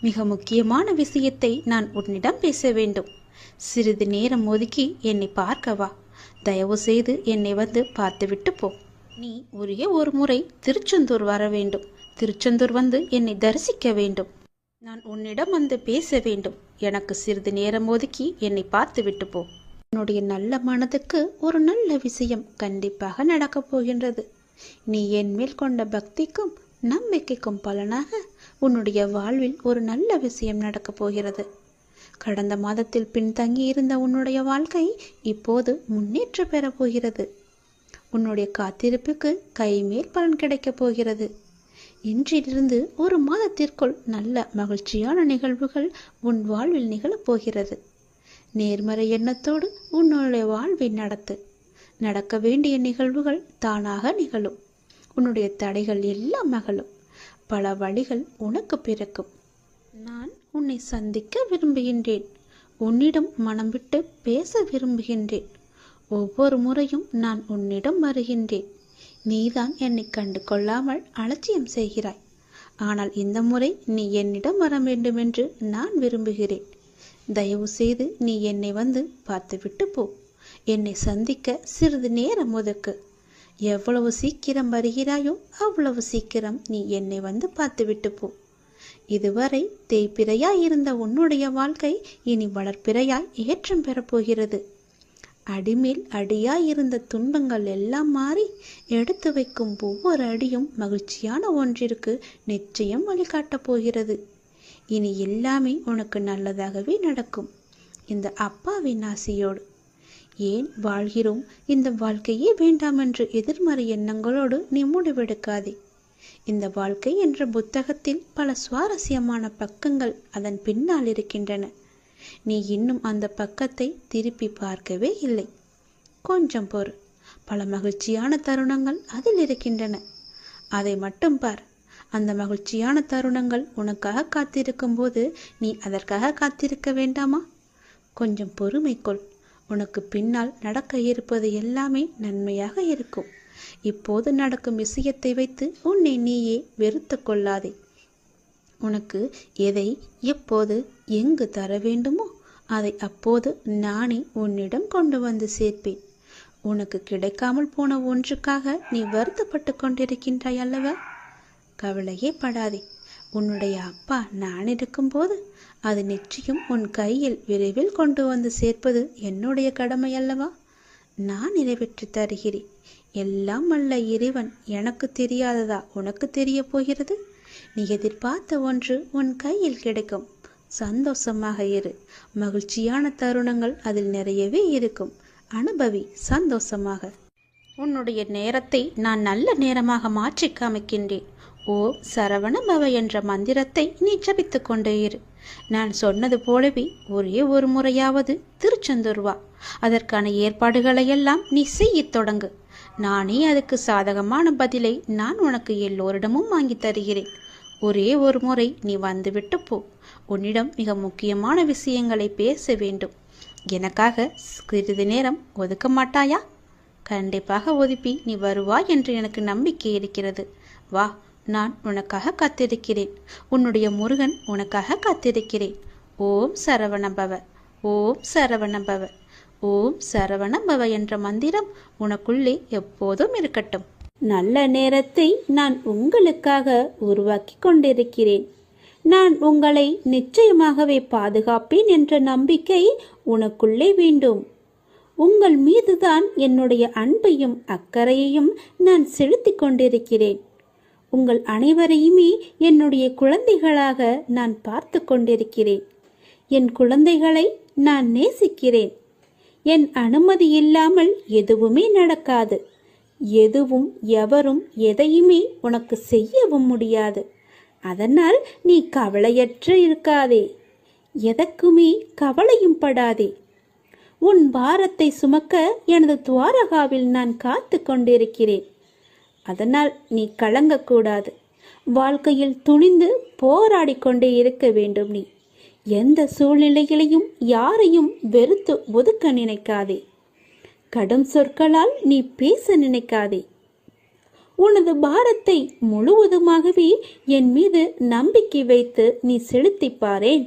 மிக முக்கியமான விஷயத்தை நான் உன்னிடம் பேச வேண்டும். சிறிது நேரம் ஒதுக்கி என்னை பார்க்கவா. தயவு செய்து என்னை வந்து பார்த்துவிட்டு போ. நீ ஒரே ஒரு முறை திருச்செந்தூர் வர வேண்டும். திருச்செந்தூர் வந்து என்னை தரிசிக்க வேண்டும். நான் உன்னிடம் வந்து பேச வேண்டும். எனக்கு சிறிது நேரம் ஒதுக்கி என்னை பார்த்துவிட்டு போ. உன்னுடைய நல்ல மனதுக்கு ஒரு நல்ல விஷயம் கண்டிப்பாக நடக்கப் போகின்றது. நீ என் மேல் கொண்ட பக்திக்கும் நம்பிக்கைக்கும் பலனாக உன்னுடைய வாழ்வில் ஒரு நல்ல விஷயம் நடக்கப் போகிறது. கடந்த மாதத்தில் பின்தங்கி இருந்த உன்னுடைய வாழ்க்கை இப்போது முன்னேற்றம் பெறப் போகிறது. உன்னுடைய காத்திருப்புக்கு கைமேல் பலன் கிடைக்கப் போகிறது. இன்றிலிருந்து ஒரு மாதத்திற்குள் நல்ல மகிழ்ச்சியான நிகழ்வுகள் உன் வாழ்வில் நிகழப் போகிறது. நேர்மறை எண்ணத்தோடு உன்னுடைய வாழ்வை நடத்து. நடக்க வேண்டிய நிகழ்வுகள் தானாக நிகழும். உன்னுடைய தடைகள் எல்லாம் அகலும். பல வழிகள் உனக்கு பிறக்கும். நான் உன்னை சந்திக்க விரும்புகின்றேன். உன்னிடம் மனம் விட்டு பேச விரும்புகின்றேன். ஒவ்வொரு முறையும் நான் உன்னிடம் வருகின்றேன். நீதான் என்னை கண்டு கொள்ளாமல் அலட்சியம் செய்கிறாய். ஆனால் இந்த முறை நீ என்னிடம் வர வேண்டுமென்று நான் விரும்புகிறேன். தயவு செய்து நீ என்னை வந்து பார்த்துவிட்டு போ. என்னை சந்திக்க சிறிது நேரம் ஒதுக்கு. எவ்வளவு சீக்கிரம் வருகிறாயோ அவ்வளவு சீக்கிரம் நீ என்னை வந்து பார்த்துவிட்டு போ. இதுவரை தேய்பிறையாய் இருந்த உன்னுடைய வாழ்க்கை இனி வளர்ப்பிறையாய் ஏற்றம் பெறப்போகிறது. அடிமேல் அடியாய் இருந்த துன்பங்கள் எல்லாம் மாறி எடுத்து வைக்கும் ஒவ்வொரு அடியும் மகிழ்ச்சியான ஒன்றிற்கு நிச்சயம் வழிகாட்டப் போகிறது. இனி எல்லாமே உனக்கு நல்லதாகவே நடக்கும். இந்த அப்பாவின் ஆசையோடு. ஏன் வாழ்கிறோம், இந்த வாழ்க்கையே வேண்டாம் என்று எதிர்மறை எண்ணங்களோடு நீ முடிவெடுக்காதே. இந்த வாழ்க்கை என்ற புத்தகத்தில் பல சுவாரஸ்யமான பக்கங்கள் அதன் பின்னால் இருக்கின்றன. நீ இன்னும் அந்த பக்கத்தை திருப்பி பார்க்கவே இல்லை. கொஞ்சம் பொறு. பல மகிழ்ச்சியான தருணங்கள் அதில் இருக்கின்றன. அதை மட்டும் பார். அந்த மகிழ்ச்சியான தருணங்கள் உனக்காக காத்திருக்கும் போது நீ அதற்காக காத்திருக்க வேண்டாமா? கொஞ்சம் பொறுமை கொள். உனக்கு பின்னால் நடக்க இருப்பது எல்லாமே நன்மையாக இருக்கும். இப்போது நடக்கும் விஷயத்தை வைத்து உன்னை நீயே வெறுத்து கொள்ளாதே. உனக்கு எதை எப்போது எங்கு தர வேண்டுமோ அதை அப்போது நானே உன்னிடம் கொண்டு வந்து சேர்ப்பேன். உனக்கு கிடைக்காமல் போன ஒன்றுக்காக நீ வருத்தப்பட்டு கொண்டிருக்கின்றாய் அல்லவா? கவலையே படாதே. உன்னுடைய அப்பா நான் இருக்கும்போது அது நிச்சயம் உன் கையில் விரைவில் கொண்டு வந்து சேர்ப்பது என்னுடைய கடமை அல்லவா? நான் நிறைவேற்றி தருகிறேன். எல்லாம் வல்ல இறைவன் எனக்கு தெரியாததா உனக்கு தெரிய போகிறது? நீ எதிர்பார்த்த ஒன்று உன் கையில் கிடைக்கும். சந்தோஷமாக இரு. மகிழ்ச்சியான தருணங்கள் அதில் நிறையவே இருக்கும். அனுபவி சந்தோஷமாக. உன்னுடைய நேரத்தை நான் நல்ல நேரமாக மாற்றி காமிக்கின்றேன். ஓ சரவண பவ என்ற மந்திரத்தை நீ ஜபித்து கொண்டே இரு. நான் சொன்னது போலவே ஒரே ஒரு முறையாவது திருச்செந்தூர் வா. அதற்கான ஏற்பாடுகளை எல்லாம் நீ செய்ய தொடங்கு. நானே அதுக்கு சாதகமான பதிலை நான் உனக்கு எல்லோரிடமும் வாங்கி தருகிறேன். ஒரே ஒரு முறை நீ வந்துவிட்டு போ. உன்னிடம் மிக முக்கியமான விஷயங்களை பேச வேண்டும். எனக்காக சிறிது நேரம் ஒதுக்க மாட்டாயா? கண்டிப்பாக ஒதுப்பி நீ வருவாய் என்று எனக்கு நம்பிக்கை இருக்கிறது. வா, நான் உனக்காக காத்திருக்கிறேன். உன்னுடைய முருகன் உனக்காக காத்திருக்கிறேன். ஓம் சரவணபவ, ஓம் சரவணபவ, ஓம் சரவணபவ என்ற மந்திரம் உனக்குள்ளே எப்போதும் இருக்கட்டும். நல்ல நேரத்தை நான் உங்களுக்காக உருவாக்கி கொண்டிருக்கிறேன். நான் உங்களை நிச்சயமாகவே பாதுகாப்பேன் என்ற நம்பிக்கை உனக்குள்ளே வேண்டும். உங்கள் மீதுதான் என்னுடைய அன்பையும் அக்கறையையும் நான் செலுத்தி கொண்டிருக்கிறேன். உங்கள் அனைவரையுமே என்னுடைய குழந்தைகளாக நான் பார்த்து கொண்டிருக்கிறேன். என் குழந்தைகளை நான் நேசிக்கிறேன். என் அனுமதி இல்லாமல் எதுவுமே நடக்காது. எதுவும் எவரும் எதையுமே உனக்கு செய்யவும் முடியாது. அதனால் நீ கவலையற்று இருக்காதே. எதற்குமே கவலையும் படாதே. உன் பாரத்தை சுமக்க எனது துவாரகாவில் நான் காத்து கொண்டிருக்கிறேன். அதனால் நீ கலங்கக்கூடாது. வாழ்க்கையில் துணிந்து போராடி கொண்டே இருக்க வேண்டும். நீ எந்த சூழ்நிலைகளையும் யாரையும் வெறுத்து ஒதுக்க நினைக்காதே. கடும் சொற்களால் நீ பேச நினைக்காதே. உனது பாரத்தை முழுவதுமாகவே என் மீது நம்பிக்கை வைத்து நீ செலுத்திப் பாரேன்.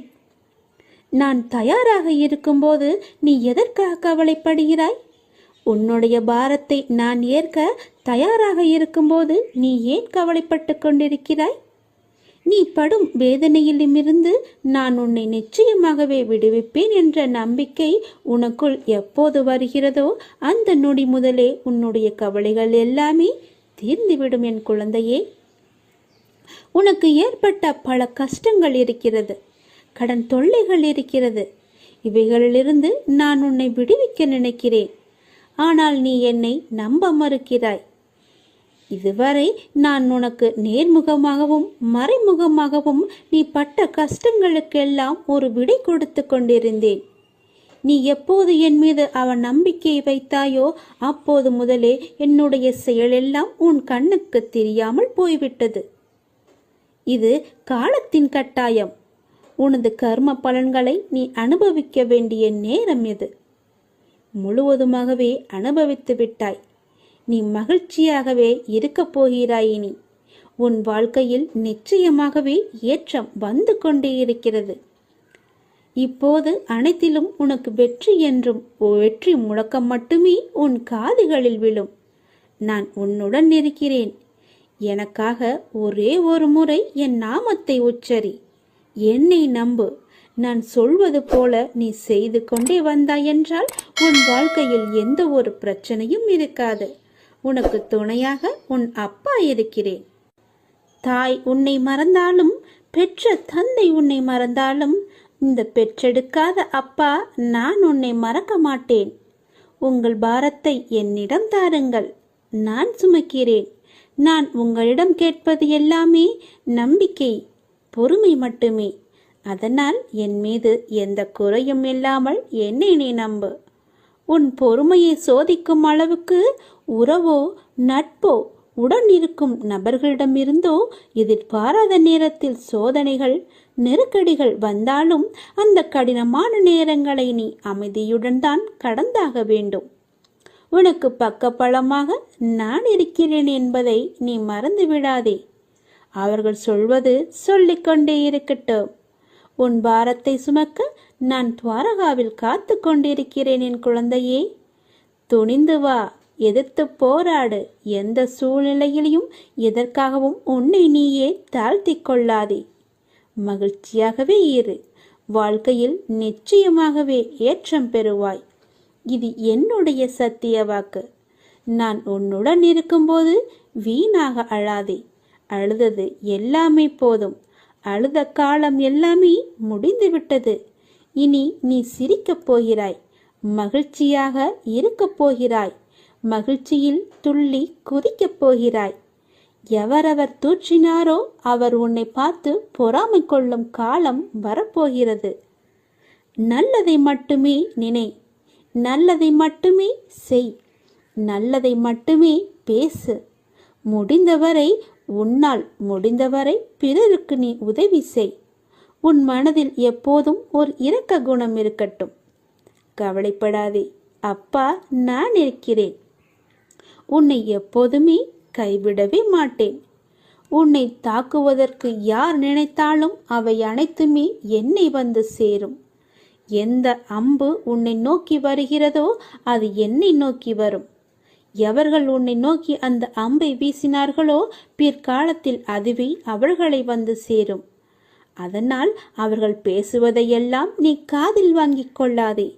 நான் தயாராக இருக்கும்போது நீ எதற்காக கவலைப்படுகிறாய்? உன்னுடைய பாரத்தை நான் ஏற்க தயாராக இருக்கும்போது நீ ஏன் கவலைப்பட்டு கொண்டிருக்கிறாய்? நீ படும் வேதனையிலுமிருந்து நான் உன்னை நிச்சயமாகவே விடுவிப்பேன் என்ற நம்பிக்கை உனக்குள் எப்போது வருகிறதோ அந்த நொடி முதலே உன்னுடைய கவலைகள் எல்லாமே தீர்ந்துவிடும் என் குழந்தையே. உனக்கு ஏற்பட்ட பல கஷ்டங்கள் இருக்கிறது, கடன் தொல்லைகள் இருக்கிறது. இவைகளிலிருந்து நான் உன்னை விடுவிக்க நினைக்கிறேன். ஆனால் நீ என்னை நம்ப மறுக்கிறாய். இதுவரை நான் உனக்கு நேர்முகமாகவும் மறைமுகமாகவும் நீ பட்ட கஷ்டங்களுக்கெல்லாம் ஒரு விடை கொடுத்து கொண்டிருந்தேன். நீ எப்போது என் மீது அவன் நம்பிக்கையை வைத்தாயோ அப்போது முதலே என்னுடைய செயலெல்லாம் உன் கண்ணுக்கு தெரியாமல் போய்விட்டது. இது காலத்தின் கட்டாயம். உனது கர்ம பலன்களை நீ அனுபவிக்க வேண்டிய நேரம் இது. முழுவதுமாகவே அனுபவித்து விட்டாய். நீ மகிழ்ச்சியாகவே இருக்கப் போகிறாய். இனி உன் வாழ்க்கையில் நிச்சயமாகவே ஏற்றம் வந்து கொண்டே இருக்கிறது. இப்போது அனைத்திலும் உனக்கு வெற்றி என்றும் வெற்றி முழக்கம் மட்டுமே உன் காதுகளில் விழும். நான் உன்னுடன் இருக்கிறேன். எனக்காக ஒரே ஒரு முறை என் நாமத்தை உச்சரி. என்னை நம்பு. நான் சொல்வது போல நீ செய்து கொண்டே வந்தாய் என்றால் உன் வாழ்க்கையில் எந்த ஒரு பிரச்சனையும் இருக்காது. உனக்கு துணையாக உன் அப்பா இருக்கிறேன். தாய் உன்னை மறந்தாலும், பெற்ற தந்தை உன்னை மறந்தாலும், இந்த பெற்றெடுக்காத அப்பா நான் உன்னை மறக்க மாட்டேன். உங்கள் பாரத்தை என்னிடம் தாருங்கள், நான் சுமக்கிறேன். நான் உங்களிடம் கேட்பது எல்லாமே நம்பிக்கை, பொறுமை மட்டுமே. அதனால் என் மீது எந்த குறையும் இல்லாமல் என்னை நீ நம்பு. உன் பொறுமையை சோதிக்கும் அளவுக்கு உறவோ நட்போ உடன் இருக்கும் நபர்களிடமிருந்தோ எதிர்பாராத நேரத்தில் சோதனைகள் நெருக்கடிகள் வந்தாலும் அந்த கடினமான நேரங்களை நீ அமைதியுடன் தான் கடந்தாக வேண்டும். உனக்கு பக்கபலமாக நான் இருக்கிறேன் என்பதை நீ மறந்து விடாதே. அவர்கள் சொல்வது சொல்லிக்கொண்டே இருக்கட்டும். உன் பாரத்தை சுமக்க நான் துவாரகாவில் காத்து கொண்டிருக்கிறேன் என் குழந்தையே. துணிந்து வா, எதிர்த்து போராடு. எந்த சூழ்நிலையிலையும் எதற்காகவும் உன்னை நீயே தாழ்த்தி கொள்ளாதே. மகிழ்ச்சியாகவே இரு. வாழ்க்கையில் நிச்சயமாகவே ஏற்றம் பெறுவாய். இது என்னுடைய சத்திய வாக்கு. நான் உன்னுடன் இருக்கும்போது வீணாக அழாதே. அழுதது எல்லாமே போதும். அழுத காலம் எல்லாமே முடிந்துவிட்டது. இனி நீ சிரிக்கப் போகிறாய். மகிழ்ச்சியாக இருக்கப் போகிறாய். மகிழ்ச்சியில் துள்ளி குதிக்கப் போகிறாய். எவரவர் தூற்றினாரோ அவர் உன்னை பார்த்து பொறாமை கொள்ளும் காலம் வரப்போகிறது. நல்லதை மட்டுமே நினை. நல்லதை மட்டுமே செய். நல்லதை மட்டுமே பேசு. முடிந்தவரை உன்னால் முடிந்தவரை பிறருக்கு நீ உதவி செய். உன் மனதில் எப்போதும் ஒரு இரக்க குணம் இருக்கட்டும். கவலைப்படாதே, அப்பா நான் இருக்கிறேன். உன்னை எப்போதுமே கைவிடவே மாட்டேன். உன்னை தாக்குவதற்கு யார் நினைத்தாலும் அவை அனைத்துமே என்னை வந்து சேரும். எந்த அம்பு உன்னை நோக்கி வருகிறதோ அது என்னை நோக்கி வரும். எவர்கள் உன்னை நோக்கி அந்த அம்பை வீசினார்களோ பிற்காலத்தில் அதுவே அவர்களை வந்து சேரும். அதனால் அவர்கள் பேசுவதையெல்லாம் நீ காதில் வாங்கிக் கொள்ளாதே.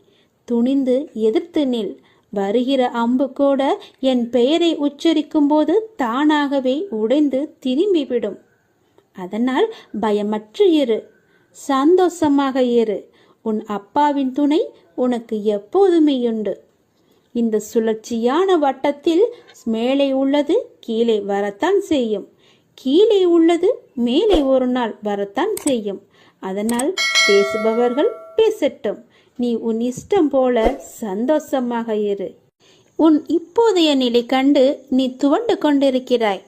துணிந்து எதிர்த்து நில். வருகிற அம்பு கூட என் பெயரை உச்சரிக்கும் போது தானாகவே உடைந்து திரும்பிவிடும். அதனால் பயமற்று இரு. சந்தோஷமாக இரு. உன் அப்பாவின் துணை உனக்கு எப்போதுமே உண்டு. இந்த சுழற்சியான வட்டத்தில் மேலே உள்ளது கீழே வரத்தான் செய்யும். கீழே உள்ளது மேலே ஒரு நாள் வரத்தான் செய்யும். அதனால் பேசுபவர்கள் பேசட்டும். நீ உன் இஷ்டம் போல சந்தோஷமாக இரு. உன் இப்போதைய நிலை கண்டு நீ துவண்டு கொண்டிருக்கிறாய்.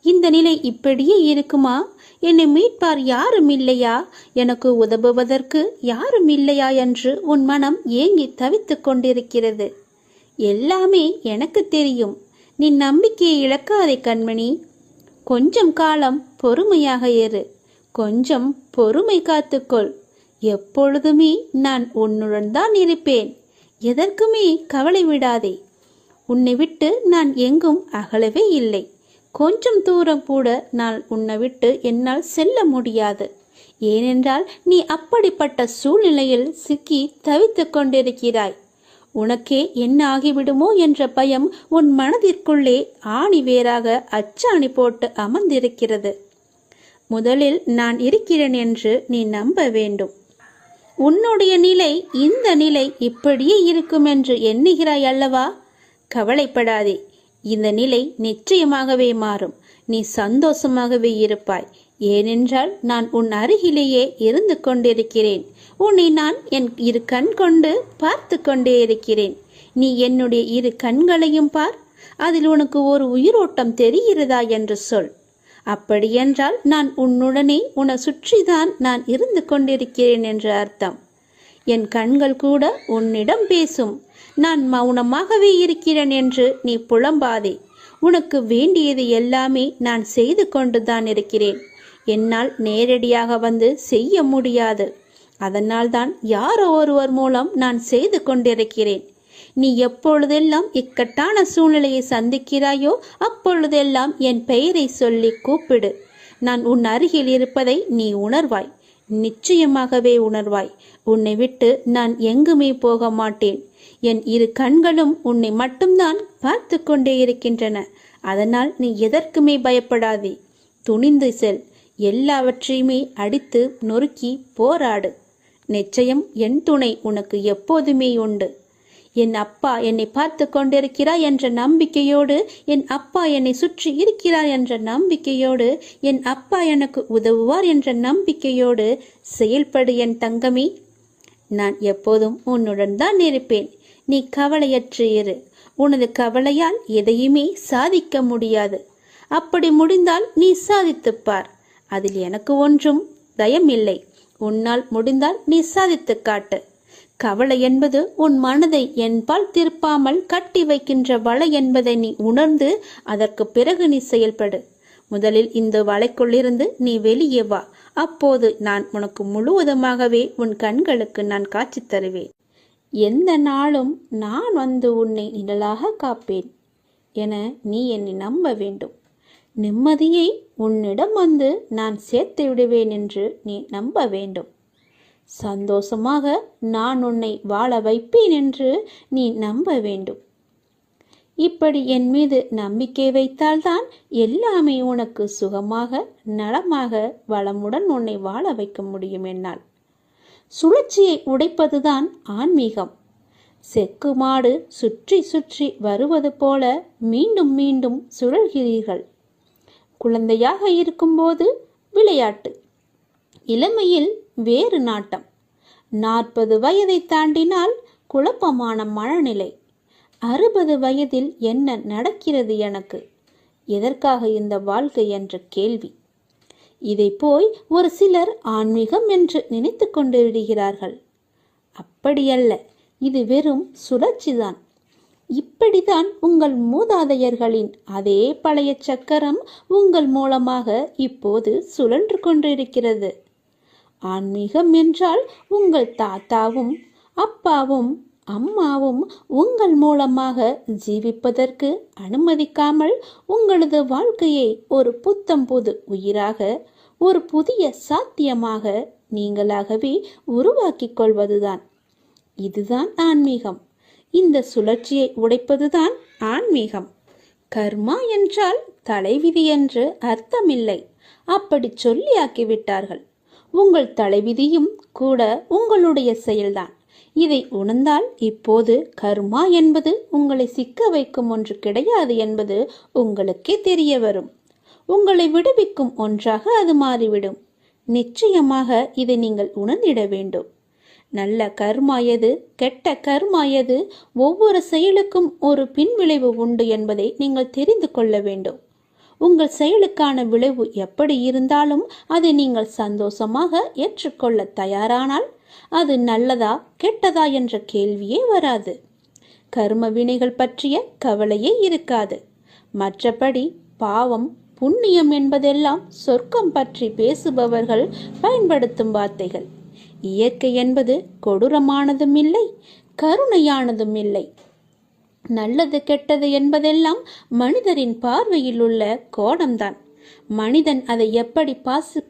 இந்த நிலை இப்படியே இருக்குமா? என்னை மீட்பார் யாரும் இல்லையா? எனக்கு உதவுவதற்கு யாரும் இல்லையா என்று உன் மனம் ஏங்கி தவித்து கொண்டிருக்கிறது. எல்லாமே எனக்கு தெரியும். நீ நம்பிக்கையை இழக்காதே கண்மணி. கொஞ்சம் காலம் பொறுமையாக இரு. கொஞ்சம் பொறுமை காத்துக்கொள். எப்பொழுதுமே நான் உன்னுடன் தான் இருப்பேன். எதற்குமே கவலை விடாதே. உன்னை விட்டு நான் எங்கும் அகலவே இல்லை. கொஞ்சம் தூரம் கூட நான் உன்னை விட்டு என்னால் செல்ல முடியாது. ஏனென்றால் நீ அப்படிப்பட்ட சூழ்நிலையில் சிக்கி தவித்து கொண்டிருக்கிறாய். உனக்கே என்ன ஆகிவிடுமோ என்ற பயம் உன் மனதிற்குள்ளே ஆணி வேறாக அச்சாணி போட்டு அமர்ந்திருக்கிறது. முதலில் நான் இருக்கிறேன் என்று நீ நம்ப வேண்டும். உன்னுடைய நிலை இந்த நிலை இப்படியே இருக்கும் என்று எண்ணுகிறாய் அல்லவா? கவலைப்படாதே. இந்த நிலை நிச்சயமாகவே மாறும். நீ சந்தோஷமாகவே இருப்பாய். ஏனென்றால் நான் உன் அருகிலேயே இருந்து கொண்டிருக்கிறேன். உன்னை நான் என் இரு கண் கொண்டு பார்த்து கொண்டே இருக்கிறேன். நீ என்னுடைய இரு கண்களையும் பார். அதில் உனக்கு ஒரு உயிரோட்டம் தெரிகிறதா என்று சொல். அப்படியென்றால் நான் உன்னுடனே உன்னை சுற்றிதான் நான் இருந்து கொண்டிருக்கிறேன் என்று அர்த்தம். என் கண்கள் கூட உன்னிடம் பேசும். நான் மௌனமாகவே இருக்கிறேன் என்று நீ புலம்பாதே. உனக்கு வேண்டியது எல்லாமே நான் செய்து கொண்டுதான் இருக்கிறேன். என்னால் நேரடியாக வந்து செய்ய முடியாது. அதனால்தான் யாரோ ஒருவர் மூலம் நான் செய்து கொண்டிருக்கிறேன். நீ எப்பொழுதெல்லாம் இக்கட்டான சூழ்நிலையை சந்திக்கிறாயோ அப்பொழுதெல்லாம் என் பெயரை சொல்லி கூப்பிடு. நான் உன் அருகில் இருப்பதை நீ உணர்வாய். நிச்சயமாகவே உணர்வாய். உன்னை விட்டு நான் எங்குமே போக மாட்டேன். என் இரு கண்களும் உன்னை மட்டும்தான் பார்த்து கொண்டே இருக்கின்றன. அதனால் நீ எதற்குமே பயப்படாதே. துணிந்து செல். எல்லாவற்றையுமே அடித்து நொறுக்கி போராடு. நிச்சயம் என் துணை உனக்கு எப்போதுமே உண்டு. என் அப்பா என்னை பார்த்து கொண்டிருக்கிறார் என்ற நம்பிக்கையோடு, என் அப்பா என்னை சுற்றி இருக்கிறார் என்ற நம்பிக்கையோடு, என் அப்பா எனக்கு உதவுவார் என்ற நம்பிக்கையோடு செயல்படு என் தங்கமே. நான் எப்போதும் உன்னுடன் தான் இருப்பேன். நீ கவலையற்று இரு. உனது கவலையால் எதையுமே சாதிக்க முடியாது. அப்படி முடிந்தால் நீ சாதித்துப்பார். அதில் எனக்கு ஒன்றும் தயமில்லை. உன்னால் முடிந்தால் நீ சாதித்து காட்டு. கவலை என்பது உன் மனதை என்பால் திருப்பாமல் கட்டி வைக்கின்ற வலை என்பதை நீ உணர்ந்து அதற்கு பிறகு நீ செயல்படு. முதலில் இந்த வலைக்குள்ளிருந்து நீ வெளியே வா. அப்போது நான் உனக்கு முழுவதுமாகவே உன் கண்களுக்கு நான் காட்சி தருவேன். எந்த நாளும் நான் வந்து உன்னை நிழலாக காப்பேன் என நீ என்னை நம்ப வேண்டும். நிம்மதியை உன்னிடம் வந்து நான் சேர்த்து விடுவேன் என்று நீ நம்ப வேண்டும். சந்தோஷமாக நான் உன்னை வாழ வைப்பேன் என்று நீ நம்ப வேண்டும். இப்படி என் மீது நம்பிக்கை வைத்தால்தான் எல்லாமே உனக்கு சுகமாக நலமாக வளமுடன் உன்னை வாழ வைக்க முடியும். என்னால் சுழற்சியை உடைப்பதுதான் ஆன்மீகம். செக்கு மாடு சுற்றி சுற்றி வருவது போல மீண்டும் மீண்டும் சுழல்கிறீர்கள். குழந்தையாக இருக்கும்போது விளையாட்டு, இளமையில் வேறு நாட்டம், 40 வயதை தாண்டினால் குழப்பமான மனநிலை, 60 வயதில் என்ன நடக்கிறது எனக்கு, எதற்காக இந்த வாழ்க்கை என்ற கேள்வி. இதை போய் ஒரு சிலர் ஆன்மீகம் என்று நினைத்து கொண்டு விடுகிறார்கள். அப்படியல்ல, இது வெறும் சுழற்சிதான். இப்படிதான் உங்கள் மூதாதையர்களின் அதே பழைய சக்கரம் உங்கள் மூலமாக இப்போது சுழன்று கொண்டிருக்கிறது. ஆன்மீகம் என்றால் உங்கள் தாத்தாவும் அப்பாவும் அம்மாவும் உங்கள் மூலமாக ஜீவிப்பதற்கு அனுமதிக்காமல் உங்களது வாழ்க்கையை ஒரு புத்தம் புது உயிராக, ஒரு புதிய சாத்தியமாக நீங்களாகவே உருவாக்கிக் கொள்வதுதான். இதுதான் ஆன்மீகம். இந்த சுழற்சியை உடைப்பதுதான் ஆன்மீகம். கர்மா என்றால் தலைவிதி என்று அர்த்தமில்லை. அப்படி சொல்லியாக்கிவிட்டார்கள். உங்கள் தலைவிதியும் கூட உங்களுடைய செயல்தான். இதை உணர்ந்தால் இப்போது கர்மா என்பது உங்களை சிக்க வைக்கும் ஒன்று கிடையாது என்பது உங்களுக்கே தெரிய வரும். உங்களை விடுவிக்கும் ஒன்றாக அது மாறிவிடும். நிச்சயமாக இதை நீங்கள் உணர்ந்திட வேண்டும். நல்ல கர்மா எது, கெட்ட கர்மா எது, ஒவ்வொரு செயலுக்கும் ஒரு பின்விளைவு உண்டு என்பதை நீங்கள் தெரிந்து கொள்ள வேண்டும். உங்கள் செயலுக்கான விளைவு எப்படி இருந்தாலும் அதை நீங்கள் சந்தோஷமாக ஏற்றுக்கொள்ள தயாரானால் அது நல்லதா கெட்டதா என்ற கேள்வியே வராது. கர்ம வினைகள் பற்றிய கவலையே இருக்காது. மற்றபடி பாவம் புண்ணியம் என்பதெல்லாம் சொர்க்கம் பற்றி பேசுபவர்கள் பயன்படுத்தும் வார்த்தைகள். இயற்கை என்பது கொடூரமானதும் இல்லை, கருணையானதும் இல்லை. நல்லது கெட்டது என்பதெல்லாம் மனிதரின் பார்வையில் உள்ள கோணம்தான். மனிதன் அதை எப்படி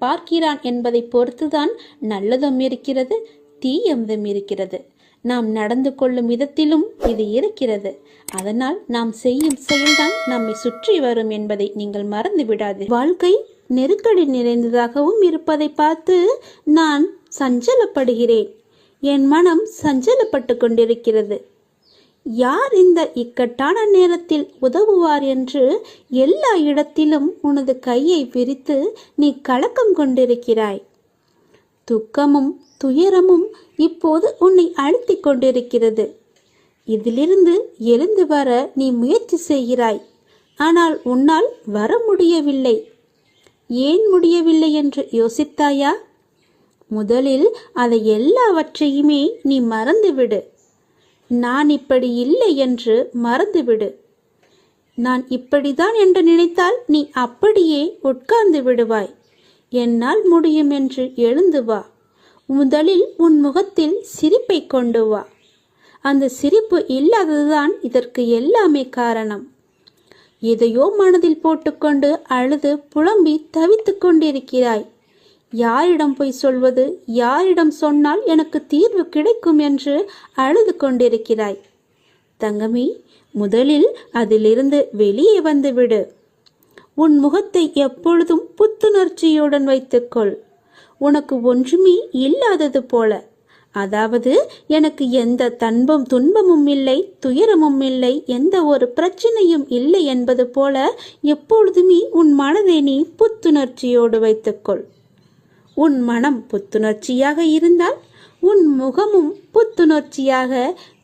பார்க்கிறான் என்பதை பொறுத்துதான் நல்லதும் இருக்கிறது, தீயதும் இருக்கிறது. நாம் நடந்து கொள்ளும் விதத்திலும் இது இருக்கிறது. அதனால் நாம் செய்யும் செயல்தான் நம்மை சுற்றி வரும் என்பதை நீங்கள் மறந்து விடாது. வாழ்க்கை நெருக்கடி நிறைந்ததாகவும் இருப்பதை பார்த்து நான் சஞ்சலப்படுகிறேன். என் மனம் சஞ்சலப்பட்டு கொண்டிருக்கிறது. யார் இந்த இக்கட்டான நேரத்தில் உதவுவார் என்று எல்லா இடத்திலும் உனது கையை விரித்து நீ கலக்கம் கொண்டிருக்கிறாய். துக்கமும் துயரமும் இப்போது உன்னை அழுத்திக் கொண்டிருக்கிறது. இதிலிருந்து எழுந்து வர நீ முயற்சி செய்கிறாய். ஆனால் உன்னால் வர முடியவில்லை. ஏன் முடியவில்லை என்று யோசித்தாயா? முதலில் அதை எல்லாவற்றையுமே நீ மறந்துவிடு. நான் இப்படி இல்லை என்று மறந்துவிடு. நான் இப்படிதான் என்று நினைத்தால் நீ அப்படியே உட்கார்ந்து விடுவாய். என்னால் முடியும் என்று எழுந்து வா. முதலில் உன் முகத்தில் சிரிப்பை கொண்டு வா. அந்த சிரிப்பு இல்லாததுதான் இதற்கு எல்லாமே காரணம். எதையோ மனதில் போட்டுக்கொண்டு அழுது புலம்பி தவித்து கொண்டிருக்கிறாய். யாரிடம் போய் சொல்வது, யாரிடம் சொன்னால் எனக்கு தீர்வு கிடைக்கும் என்று அழுது கொண்டிருக்கிறாய். தங்கமி, முதலில் அதிலிருந்து வெளியே வந்துவிடு. உன் முகத்தை எப்பொழுதும் புத்துணர்ச்சியுடன் வைத்துக்கொள். உனக்கு ஒன்றுமே இல்லாதது போல, அதாவது எனக்கு எந்த துன்பமும் இல்லை, துயரமும் இல்லை, எந்த ஒரு பிரச்சனையும் இல்லை என்பது போல எப்பொழுதுமே உன் மனதை நீ புத்துணர்ச்சியோடு வைத்துக்கொள். உன் மனம் புத்துணர்ச்சியாக இருந்தால் உன் முகமும் புத்துணர்ச்சியாக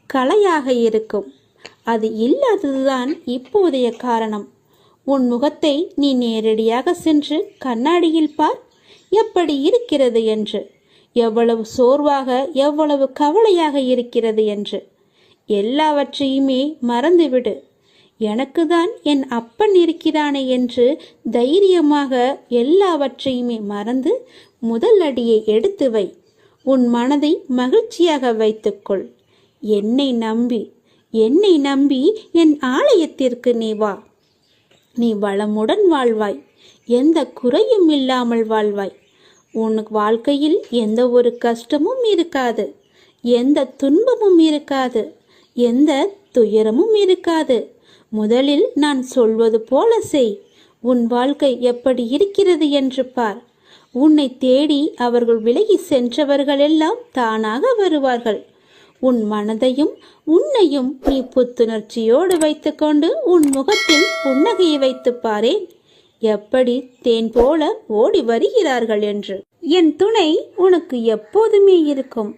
கலையாக இருக்கும். அது இல்லாததுதான் இப்போதைய காரணம். உன் முகத்தை நீ நேரடியாக சென்று கண்ணாடியில் பார், எப்படி இருக்கிறது என்று, எவ்வளவு சோர்வாக எவ்வளவு கவலையாக இருக்கிறது என்று. எல்லாவற்றையுமே மறந்துவிடு. எனக்கு தான் என் அப்பன் இருக்கிறானே என்று தைரியமாக எல்லாவற்றையுமே மறந்து முதல் அடியை எடுத்து வை. உன் மனதை மகிழ்ச்சியாக வைத்துக்கொள். என்னை நம்பி என் ஆலயத்திற்கு நீ வா. நீ வளமுடன் வாழ்வாய், எந்த குறையும் இல்லாமல் வாழ்வாய். உனக்கு வாழ்க்கையில் எந்த ஒரு கஷ்டமும் இருக்காது, எந்த துன்பமும் இருக்காது, எந்த துயரமும் இருக்காது. முதலில் நான் சொல்வது போல செய். உன் வாழ்க்கை எப்படி இருக்கிறது என்று பார். உன்னை தேடி அவர்கள் விலகி சென்றவர்களெல்லாம் தானாக வருவார்கள். உன் மனதையும் உன்னையும் நீ புத்துணர்ச்சியோடு வைத்துக்கொண்டு உன் முகத்தில் புன்னகையை வைத்து பாரேன், எப்படி தேன் போல ஓடி வருகிறார்கள் என்று. என் துணை உனக்கு எப்போதுமே இருக்கும்.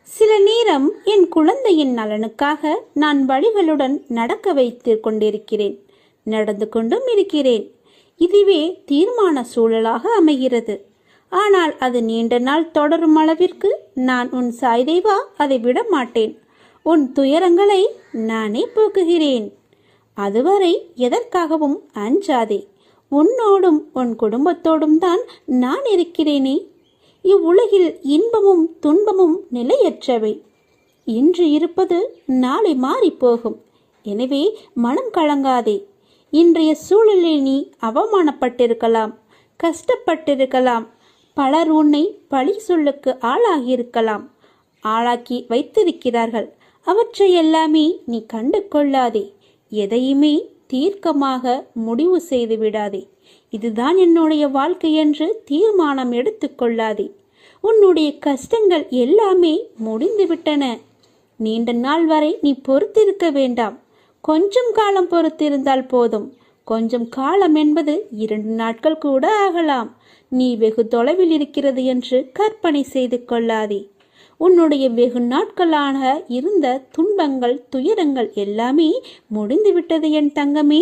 சில நேரம் என் குழந்தையின் நலனுக்காக நான் வழிகளுடன் நடக்க வைத்து கொண்டிருக்கிறேன், நடந்து கொண்டும் இருக்கிறேன். இதுவே தீர்மான சூழலாக அமைகிறது. ஆனால் அது நீண்ட நாள் தொடரும் அளவிற்கு நான் உன் சாய்தேவா அதை விட மாட்டேன். உன் துயரங்களை நானே போக்குகிறேன். அதுவரை எதற்காகவும் அஞ்சாதே. உன்னோடும் உன் குடும்பத்தோடும் தான் நான் இருக்கிறேனே. இவ்வுலகில் இன்பமும் துன்பமும் நிலையற்றவை. இன்று இருப்பது நாளை மாறி போகும். எனவே மனம் கலங்காதே. இன்றைய சூழலில் நீ அவமானப்பட்டிருக்கலாம், கஷ்டப்பட்டிருக்கலாம். பலர் உன்னை பழி சொல்லுக்கு ஆளாக்கி வைத்திருக்கிறார்கள். அவற்றை எல்லாமே நீ கண்டு கொள்ளாதே. எதையுமே தீர்க்கமாக முடிவு செய்து விடாதே. இதுதான் என்னுடைய வாழ்க்கை என்று தீர்மானம் எடுத்துக்கொள்ளாதே. உன்னுடைய கஷ்டங்கள் எல்லாமே முடிந்துவிட்டன. நீண்ட நாள் வரை நீ பொறுத்திருக்க வேண்டாம். கொஞ்சம் காலம் பொறுத்திருந்தால் போதும். கொஞ்சம் காலம் என்பது 2 நாட்கள் கூட ஆகலாம். நீ வெகு தொலைவில் இருக்கிறது என்று கற்பனை செய்து கொள்ளாதே. உன்னுடைய வெகு நாட்களாக இருந்த துன்பங்கள் துயரங்கள் எல்லாமே முடிந்துவிட்டது என் தங்கமே.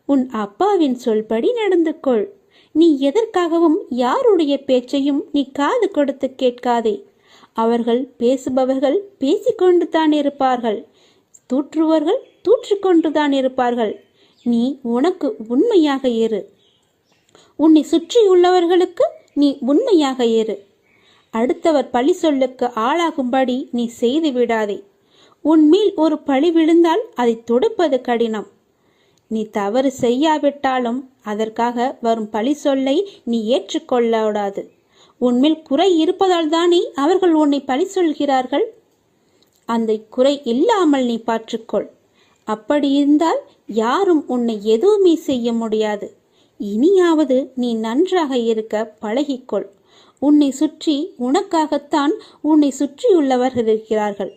உன் அப்பாவின் சொல்படி நடந்து கொள். நீ எதற்காகவும் யாருடைய பேச்சையும் நீ காது கொடுத்து கேட்காதே. அவர்கள் பேசுபவர்கள் பேசிக்கொண்டு தான் இருப்பார்கள், தூற்றுவர்கள் தூற்றிக்கொண்டு தான் இருப்பார்கள். நீ உனக்கு உண்மையாக இரு. உன்னை சுற்றியுள்ளவர்களுக்கு நீ உண்மையாக இரு. அடுத்தவர் பழி சொல்லுக்கு ஆளாகும்படி நீ செய்து விடாதே. உன்மேல் ஒரு பழி விழுந்தால் அதை தொடுப்பது கடினம். நீ தவறு செய்யாவிட்டாலும் அதற்காக வரும் பழி சொல்லை நீ ஏற்றுக்கொள்ளக்கூடாது. உன்மேல் குறை இருப்பதால் தானே அவர்கள் உன்னை பழி சொல்கிறார்கள். அந்த குறை இல்லாமல் நீ பார்த்துக்கொள். அப்படி இருந்தால் யாரும் உன்னை எதுவுமே செய்ய முடியாது. இனியாவது நீ நன்றாக இருக்க பழகிக்கொள். உன்னை சுற்றி உனக்காகத்தான் உன்னை சுற்றியுள்ளவர்கள் இருக்கிறார்கள்.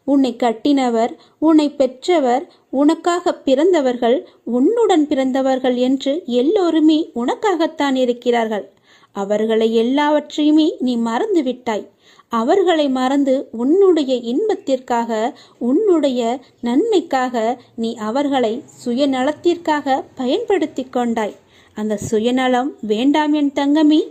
உன்னை கட்டினவர், உன்னை பெற்றவர், உனக்காக பிறந்தவர்கள், உன்னுடன் பிறந்தவர்கள் என்று எல்லோருமே உனக்காகத்தான் இருக்கிறார்கள். அவர்களை எல்லாவற்றையுமே நீ மறந்து விட்டாய். அவர்களை மறந்து உன்னுடைய இன்பத்திற்காக, உன்னுடைய நன்மைக்காக நீ அவர்களை சுயநலத்திற்காக பயன்படுத்தி கொண்டாய். அந்த சுயநலம் வேண்டாம் என் தங்கமே.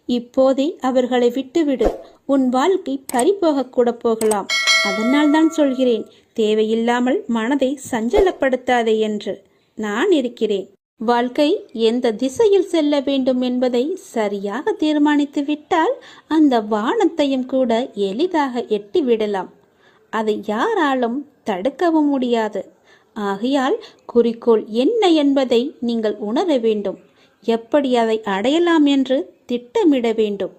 இப்போதே அவர்களை விட்டுவிடு. உன் வாழ்க்கை பறிபோக கூட போகலாம். அதனால் தான் சொல்கிறேன், தேவையில்லாமல் மனதை சஞ்சலப்படுத்தாதே என்று. நான் இருக்கிறேன். வாழ்க்கை எந்த திசையில் செல்ல வேண்டும் என்பதை சரியாக தீர்மானித்து விட்டால் அந்த வானத்தையும் கூட எளிதாக எட்டிவிடலாம். அதை யாராலும் தடுக்கவும் முடியாது. ஆகையால் குறிக்கோள் என்ன என்பதை நீங்கள் உணர வேண்டும். எப்படி அதை அடையலாம் என்று திட்டமிட வேண்டும்.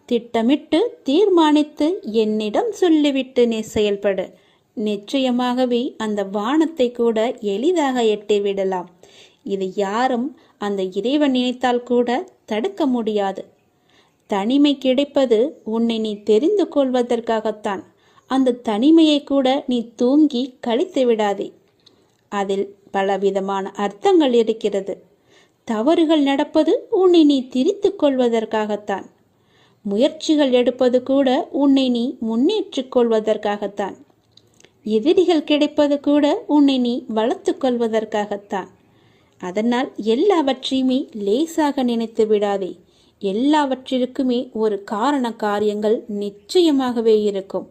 திட்டமிட்டு தீர்மானித்து என்னிடம் சொல்லிவிட்டு நீ செயல்படு. நிச்சயமாகவே அந்த வானத்தை கூட எளிதாக எட்டிவிடலாம். இது யாரும் அந்த இறைவன் நினைத்தால் கூட தடுக்க முடியாது. தனிமை கிடைப்பது உன்னை நீ தெரிந்து கொள்வதற்காகத்தான். அந்த தனிமையை கூட நீ தூங்கி கழித்து விடாதே. அதில் பலவிதமான அர்த்தங்கள் இருக்கிறது. தவறுகள் நடப்பது உன்னை நீ திரித்து கொள்வதற்காகத்தான். முயற்சிகள் எடுப்பது கூட உன்னை நீ முன்னேற்றிக் கொள்வதற்காகத்தான். எதிரிகள் கிடைப்பது கூட உன்னை நீ வளர்த்து கொள்வதற்காகத்தான். அதனால் எல்லாவற்றையுமே லேசாக நினைத்து விடாதே. எல்லாவற்றிற்குமே ஒரு காரண காரியங்கள் நிச்சயமாகவே இருக்கும்.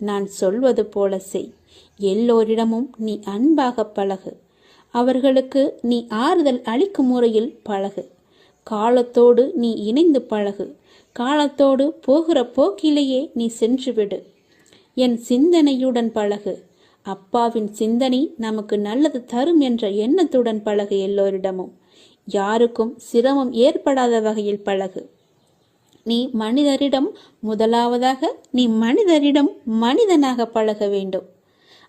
நான் சொல்வது போல செய். எல்லோரிடமும் நீ அன்பாக பழகு. அவர்களுக்கு நீ ஆறுதல் அளிக்கும் முறையில் பழகு. காலத்தோடு நீ இணைந்து பழகு. காலத்தோடு போகிற போக்கிலேயே நீ சென்றுவிடு. என் சிந்தனையுடன் பழகு. அப்பாவின் சிந்தனை நமக்கு நல்லது தரும் என்ற எண்ணத்துடன் பழகு. எல்லோரிடமும் யாருக்கும் சிரமம் ஏற்படாத வகையில் பழகு. நீ மனிதரிடம் முதலாவதாக நீ மனிதரிடம் மனிதனாக பழக வேண்டும்.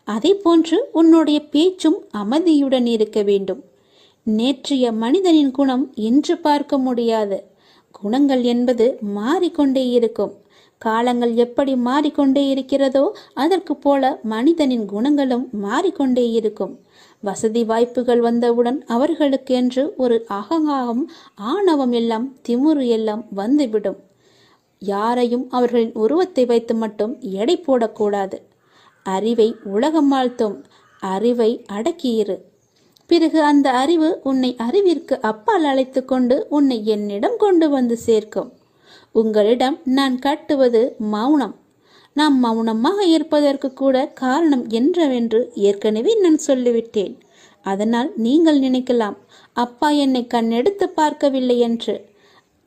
அதே போன்று உன்னுடைய பேச்சும் அமைதியுடன் இருக்க வேண்டும். நேற்றைய மனிதனின் குணம் இன்று பார்க்க முடியாது. குணங்கள் என்பது மாறிக்கொண்டே இருக்கும். காலங்கள் எப்படி மாறிக்கொண்டே இருக்கிறதோ அதற்கு போல மனிதனின் குணங்களும் மாறிக்கொண்டே இருக்கும். வசதி வாய்ப்புகள் வந்தவுடன் அவர்களுக்கு என்று ஒரு அகங்காரம், ஆணவம் எல்லாம், திமிரு எல்லாம் வந்துவிடும். யாரையும் அவர்களின் உருவத்தை வைத்து மட்டும் எடை போடக்கூடாது. அறிவை உலகம் ஆழ்த்தும். அறிவை அடக்கியிரு. பிறகு அந்த அறிவு உன்னை அறிவிற்கு அப்பால் அழைத்து கொண்டு உன்னை என்னிடம் கொண்டு வந்து சேர்க்கும். உங்களிடம் நான் காட்டுவது மௌனம். நாம் மௌனமாக இருப்பதற்கு கூட காரணம் என்னவென்று ஏற்கனவே நான் சொல்லிவிட்டேன். அதனால் நீங்கள் நினைக்கலாம், அப்பா என்னை கண்ணெடுத்து பார்க்கவில்லை என்று,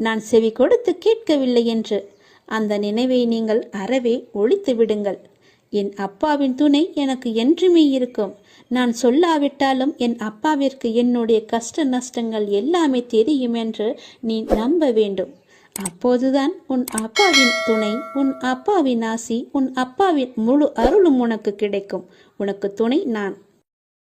நான் செவி கொடுத்து கேட்கவில்லை என்று. அந்த நினைவை நீங்கள் அறவே ஒழித்து விடுங்கள். என் அப்பாவின் துணை எனக்கு என்றுமே இருக்கும். நான் சொல்லாவிட்டாலும் என் அப்பாவிற்கு என்னுடைய கஷ்ட நஷ்டங்கள் எல்லாமே தெரியும் என்று நீ நம்ப வேண்டும். அப்போதுதான் உன் அப்பாவின் துணை, உன் அப்பாவின் ஆசி, உன் அப்பாவின் முழு அருளும் உனக்கு கிடைக்கும். உனக்கு துணை நான்.